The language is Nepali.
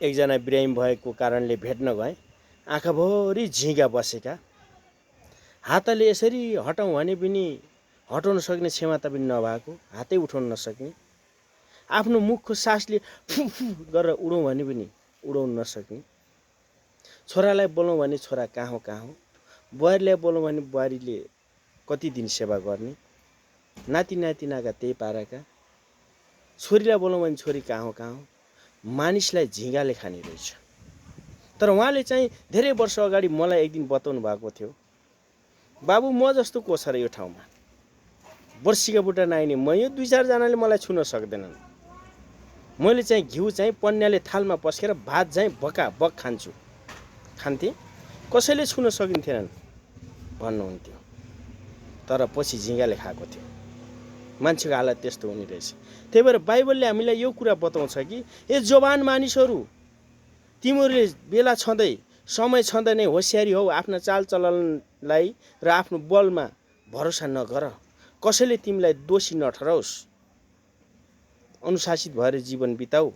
एकजना बिरामी भएको कारणले भेट्न गएँ। आँखाभरि झिँगा बसेका, हातले यसरी हटाउँ भने पनि हटाउन सक्ने क्षमता पनि नभएको, हातै उठाउन नसक्ने, आफ्नो मुखको सासले फु फु गरेर उडौँ भने पनि उडाउन नसक्ने, छोरालाई बोलाउँ भने छोरा कहाँ हो, बुहारीलाई बोलाउँ भने बुहारीले कति दिन सेवा गर्ने, नाति नातिनाका त्यही पाराका, छोरीलाई बोलाउँ भने छोरी कहाँ हो, मानिसलाई झिँगाले खाने रहेछ। तर उहाँले चाहिँ धेरै वर्ष अगाडि मलाई एक दिन बताउनु भएको थियो, बाबु म जस्तो को छ र यो ठाउँमा, वर्षीका बुढा नाइने म, यो 2-4 जनाले मलाई छुन सक्दैनन्, मैले चाहिँ घिउ चाहिँ पन्याले थालमा पस्केर भात चाहिँ बक खान्छु, खान्थे, कसैले छुन सकिन्थेनन् भन्नुहुन्थ्यो। तर पछि झिँगाले खाएको थियो। मान्छेको हालत त्यस्तो हुने रहेछ। त्यही भएर बाइबलले हामीलाई यो कुरा बताउँछ कि ए जवान मानिसहरू, तिमीहरूले बेला छँदै समय छँदै नै होसियारी हौ, आफ्ना चालचलनलाई र आफ्नो बलमा भरोसा नगर, कसैले तिमीलाई दोषी नठहराओस्, अनुशासित भएर जीवन बिताऊ।